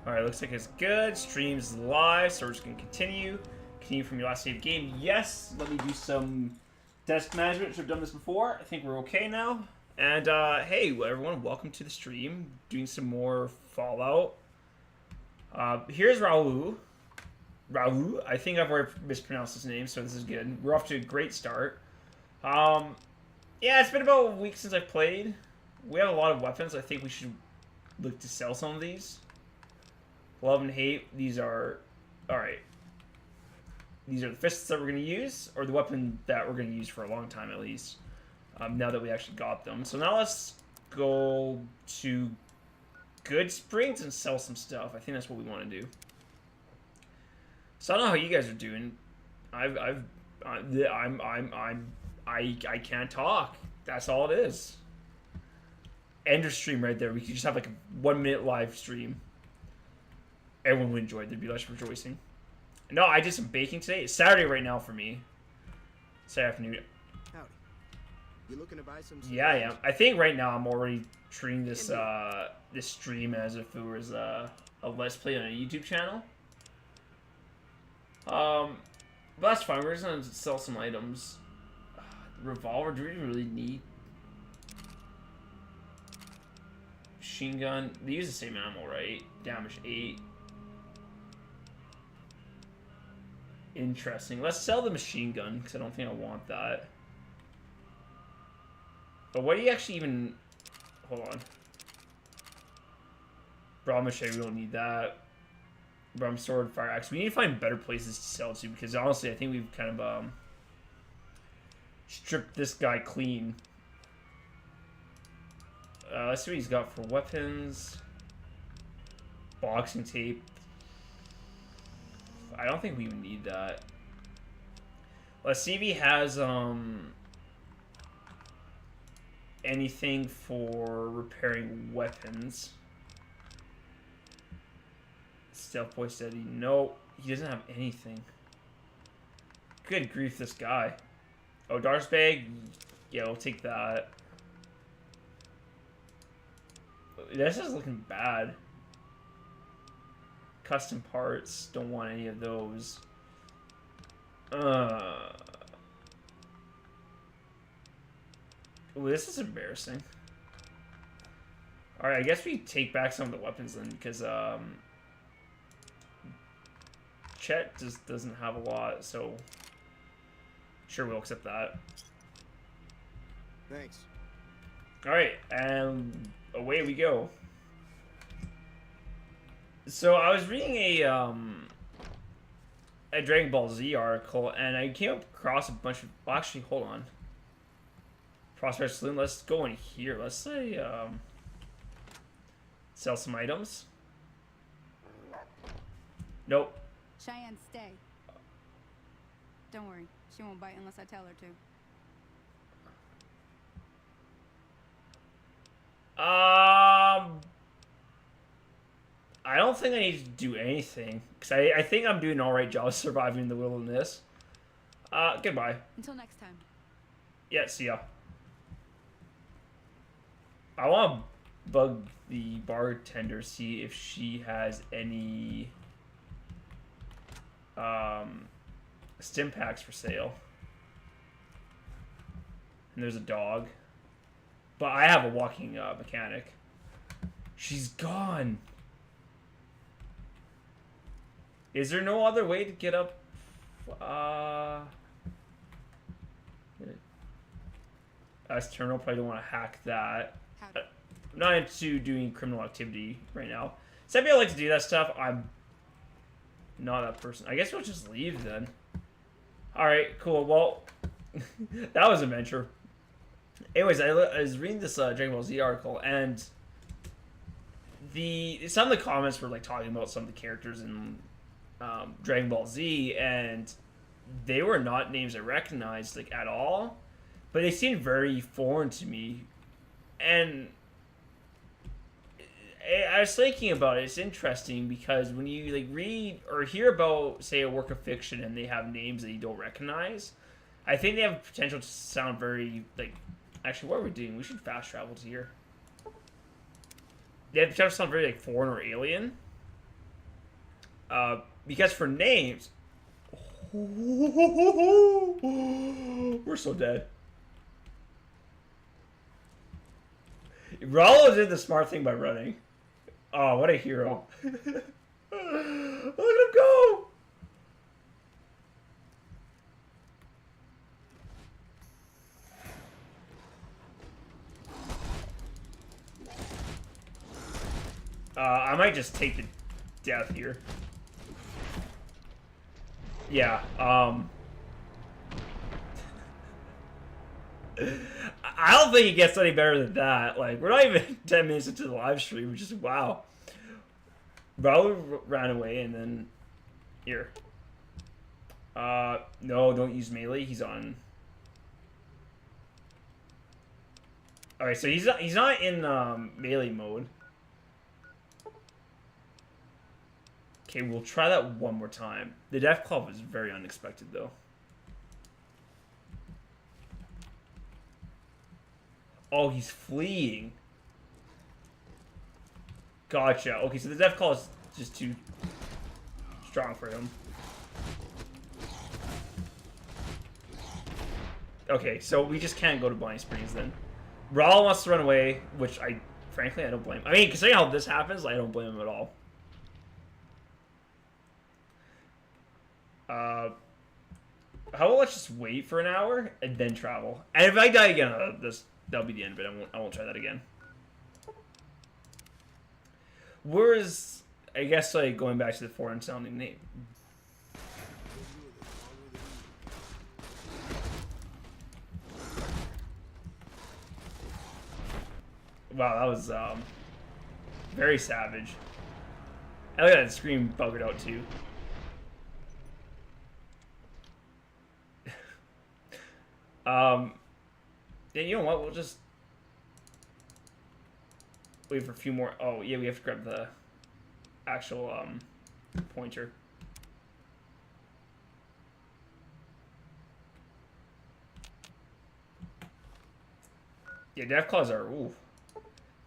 Alright, looks like it's good. Stream's live, so we're just gonna continue. Continue from your last save game. Yes, let me do some desk management. I've done this before. I think we're okay now. And hey everyone, welcome to the stream. Doing some more Fallout. Here's Raul. Raul. I think I've already mispronounced his name, so this is good. We're off to a great start. Yeah, it's been about a week since I've played. We have a lot of weapons. I think we should look to sell some of these. Love and hate. These are... Alright. These are the fists that we're going to use, or the weapon that we're going to use for a long time at least. Now that we actually got them. So now let's go to Good Springs and sell some stuff. I think that's what we want to do. So I don't know how you guys are doing. I can't talk. That's all it is. End of stream right there. We could just have like a 1 minute live stream. Everyone would enjoy it. There'd be less rejoicing. No, I did some baking today. It's Saturday right now for me. Saturday afternoon. Howdy. You looking to buy some? Yeah, I am. I think right now I'm already treating this this stream as if it was a let's play on a YouTube channel. But that's fine. We're just gonna sell some items. Revolver. Do we really need? Machine gun. They use the same ammo, right? Damage 8. Interesting. Let's sell the machine gun, because I don't think I want that. But what do you actually even... Hold on. Brawl machete, we don't need that. Brum sword, fire axe. We need to find better places to sell to, because honestly, I think we've kind of stripped this guy clean. Let's see what he's got for weapons. Boxing tape. I don't think we even need that. Let's see if he has anything for repairing weapons. Stealth boy steady. No, he doesn't have anything. Good grief, this guy. Oh, Dar's bag. Yeah, we'll take that. This is looking bad. Custom parts, don't want any of those. Ooh, this is embarrassing. Alright, I guess we take back some of the weapons then, because Chet just doesn't have a lot, so sure, we'll accept that. Thanks. Alright, and away we go. So I was reading a Dragon Ball Z article, and I came across a bunch of... Well, actually, hold on. Prospect Saloon, let's go in here. Let's say, sell some items. Nope. Cheyenne, stay. Don't worry, she won't bite unless I tell her to. I don't think I need to do anything, because I think I'm doing an alright job surviving in the wilderness. Goodbye. Until next time. Yeah, see ya. I want to bug the bartender, see if she has any stim packs for sale. And there's a dog. But I have a walking mechanic. She's gone. Is there no other way to get up? As Terminal, probably don't want to hack that. I'm not into doing criminal activity right now. Some people like to do that stuff. I'm not that person. I guess we'll just leave then. Alright, cool. Well, that was an adventure. Anyways, I was reading this Dragon Ball Z article, and some of the comments were like talking about some of the characters in Dragon Ball Z, and they were not names I recognized like at all, but they seemed very foreign to me. And I was thinking about it. It's interesting because when you like read or hear about, say, a work of fiction and they have names that you don't recognize, I think they have potential to sound very like. Actually, what are we doing? We should fast travel to here. They have potential to sound very like foreign or alien. Because for names, we're so dead. Rollo did the smart thing by running. Oh, what a hero. Look at him go! I might just take the death here. Yeah, I don't think it gets any better than that. Like, we're not even 10 minutes into the live stream, which is wow. Raul ran away and then here. No, don't use melee. He's on. Alright, so he's not in melee mode. Okay, we'll try that one more time. The Death Claw was very unexpected though. Oh, he's fleeing. Gotcha. Okay, so the Death Claw is just too strong for him. Okay, so we just can't go to Blind Springs then. Raul wants to run away, which frankly, I don't blame him. I mean, considering how this happens, I don't blame him at all. How about let's just wait for an hour and then travel. And if I die again, that'll be the end of it. I won't try that again. Whereas, I guess, like, going back to the foreign sounding name. Wow, that was very savage. I look at that screen buggered out too. Yeah, you know what? We'll just wait for a few more. Oh, yeah, we have to grab the actual pointer. Yeah, Death Claws are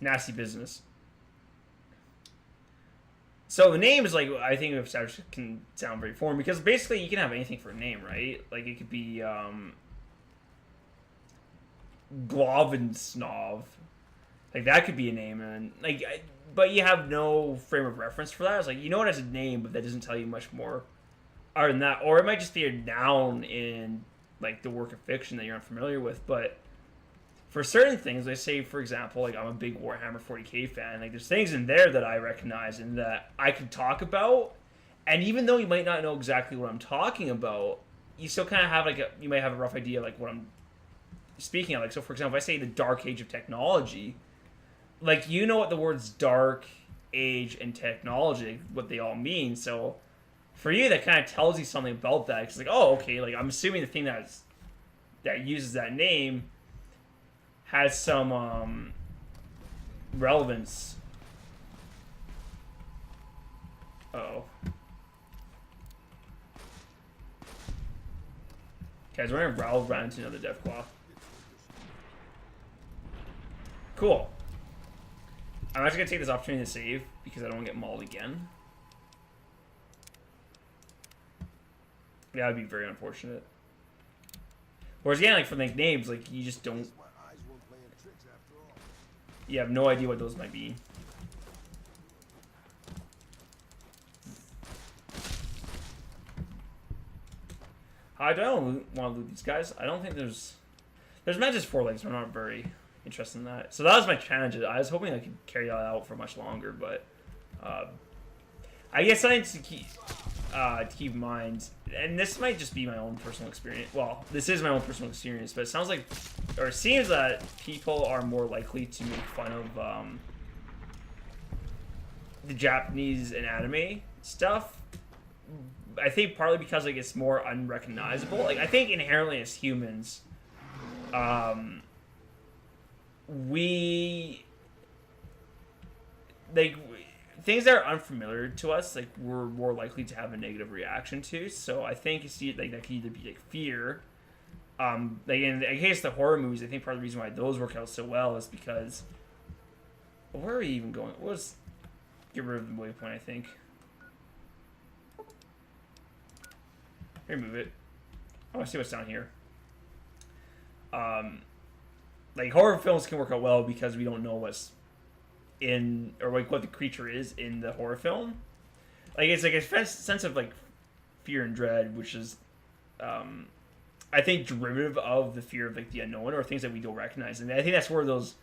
nasty business. So the name is like, I think of established can sound very foreign because basically you can have anything for a name, right? Like it could be Glovensnov. Like that could be a name, and like, but you have no frame of reference for that. It's like, you know it as a name, but that doesn't tell you much more other than that. Or it might just be a noun in like the work of fiction that you're unfamiliar with. But for certain things, I say, for example, like I'm a big Warhammer 40k fan. Like there's things in there that I recognize and that I could talk about, and even though you might not know exactly what I'm talking about, you still kind of have like you might have a rough idea like what I'm speaking of. Like, so for example, if I say the Dark Age of Technology, like, you know what the words dark age and technology, what they all mean. So for you, that kind of tells you something about that. It's like, oh, okay, like I'm assuming the thing that uses that name has some relevance. Uh-oh. Okay, I was wondering if Raul ran into another Death Claw. Cool. I'm actually going to take this opportunity to save because I don't want to get mauled again. That would be very unfortunate. Whereas again, like for like names, like you just don't. You have no idea what those might be. I don't want to loot these guys. I don't think there's Mantis 4 legs. I'm not very interested in that. So that was my challenge. I was hoping I could carry that out for much longer, but I guess I need to keep in mind, and this might just be my own personal experience. Well, this is my own personal experience, but it sounds like, or it seems that people are more likely to make fun of the Japanese and anime stuff. I think partly because like it's more unrecognizable. Like I think inherently as humans, we like things that are unfamiliar to us, like we're more likely to have a negative reaction to. So I think you see like that could either be like fear. Like in case the horror movies, I think part of the reason why those work out so well is because where are we even going? What was get rid of the waypoint? I think. remove it. I want to see what's down here. Like horror films can work out well because we don't know what's in, or like what the creature is in the horror film. Like it's like a sense of like fear and dread, which is, I think, derivative of the fear of like the unknown or things that we don't recognize. And I think that's where those,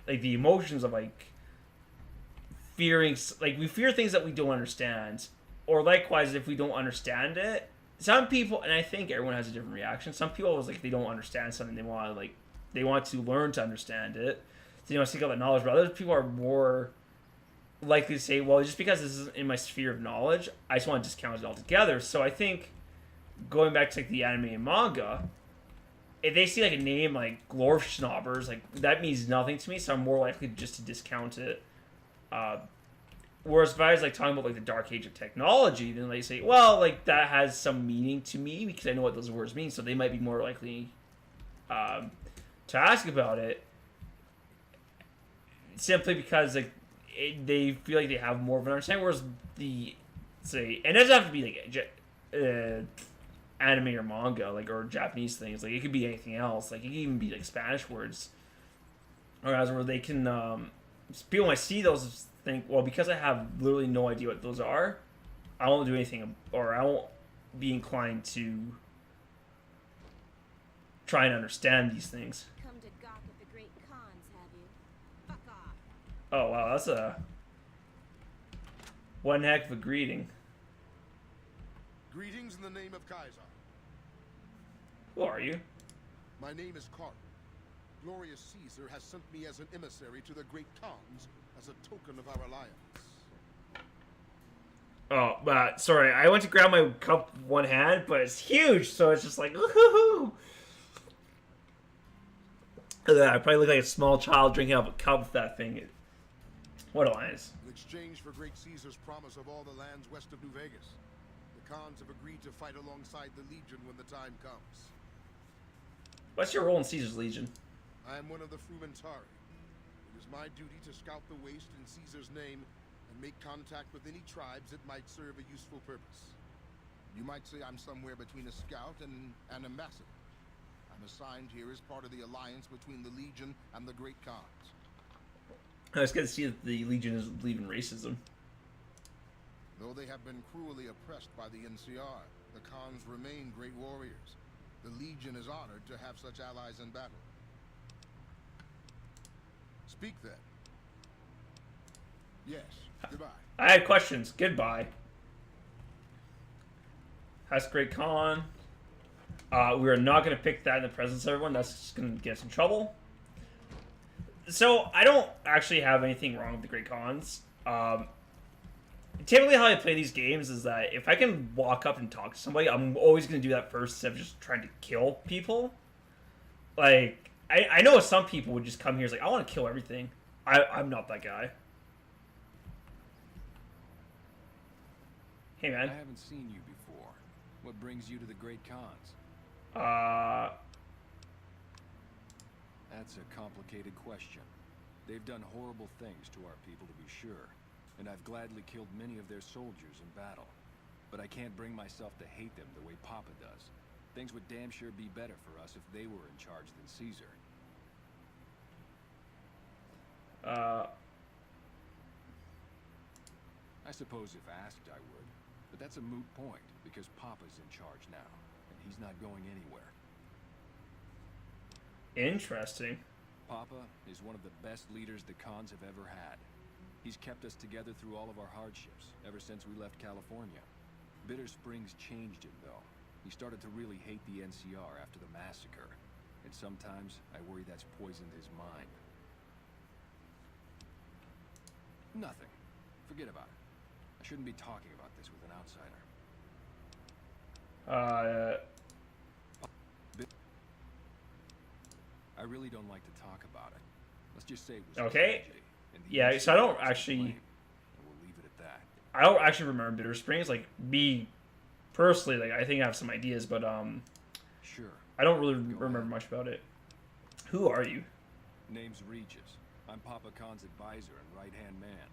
like the emotions of like fearing, like we fear things that we don't understand, or likewise if we don't understand it. Some people, and I think everyone has a different reaction. Some people is like they don't understand something, they want to learn to understand it. So, seek out that knowledge. But other people are more likely to say, well, just because this isn't in my sphere of knowledge, I just want to discount it altogether. So I think going back to like the anime and manga, if they see like a name like Glorfschnobbers, like that means nothing to me, so I'm more likely just to discount it. Whereas if I was like talking about like the dark age of technology, then they say, well, like that has some meaning to me because I know what those words mean, so they might be more likely to ask about it, simply because like they feel like they have more of an understanding. Whereas the and it doesn't have to be like anime or manga, like, or Japanese things. Like it could be anything else. Like it could even be like Spanish words, or as where they can people might see those think, well, because I have literally no idea what those are, I won't do anything, or I won't be inclined to try and understand these things. Come to gawk at the great cons, have you? Fuck off. Oh wow, that's one heck of a greeting. Greetings in the name of Kaiser. Who are you? My name is Carl. Glorious Caesar has sent me as an emissary to the great Khans as a token of our alliance. Oh, sorry, I went to grab my cup with one hand, but it's huge, so it's just like, woohoo! I probably look like a small child drinking out of a cup with that thing. What alliance? In exchange for great Caesar's promise of all the lands west of New Vegas, the Khans have agreed to fight alongside the Legion when the time comes. What's your role in Caesar's Legion? I am one of the Frumentarii. It is my duty to scout the waste in Caesar's name and make contact with any tribes that might serve a useful purpose. You might say I'm somewhere between a scout and an ambassador. I'm assigned here as part of the alliance between the Legion and the Great Khans. It's good to see that the Legion is leaving racism. Though they have been cruelly oppressed by the NCR, the Khans remain great warriors. The Legion is honored to have such allies in battle. Speak then. Yes, goodbye. I had questions. Goodbye. That's Great Khan. We are not going to pick that in the presence of everyone. That's just going to get us in trouble. So, I don't actually have anything wrong with the Great Khans. Typically how I play these games is that if I can walk up and talk to somebody, I'm always going to do that first instead of just trying to kill people. Like, I know some people would just come here and like, I want to kill everything. I'm not that guy. Hey, man. I haven't seen you before. What brings you to the Great Khans? That's a complicated question. They've done horrible things to our people, to be sure, and I've gladly killed many of their soldiers in battle. But I can't bring myself to hate them the way Papa does. Things would damn sure be better for us if they were in charge than Caesar. I suppose if asked, I would. But that's a moot point, because Papa's in charge now, and he's not going anywhere. Interesting. Papa is one of the best leaders the Khans have ever had. He's kept us together through all of our hardships, ever since we left California. Bitter Springs changed him, though. He started to really hate the NCR after the massacre. And sometimes, I worry that's poisoned his mind. Nothing. Forget about it. I shouldn't be talking about this with an outsider. I really don't like to talk about it. Let's just say it was okay. tragedy, and the Yeah, so I don't NCR was actually... to blame, and we'll leave it at that. I don't actually remember Bitter Springs. Like, me, personally, like, I think I have some ideas, but, Sure. I don't really remember much about it. Who are you? Name's Regis. I'm Papa Khan's advisor and right-hand man.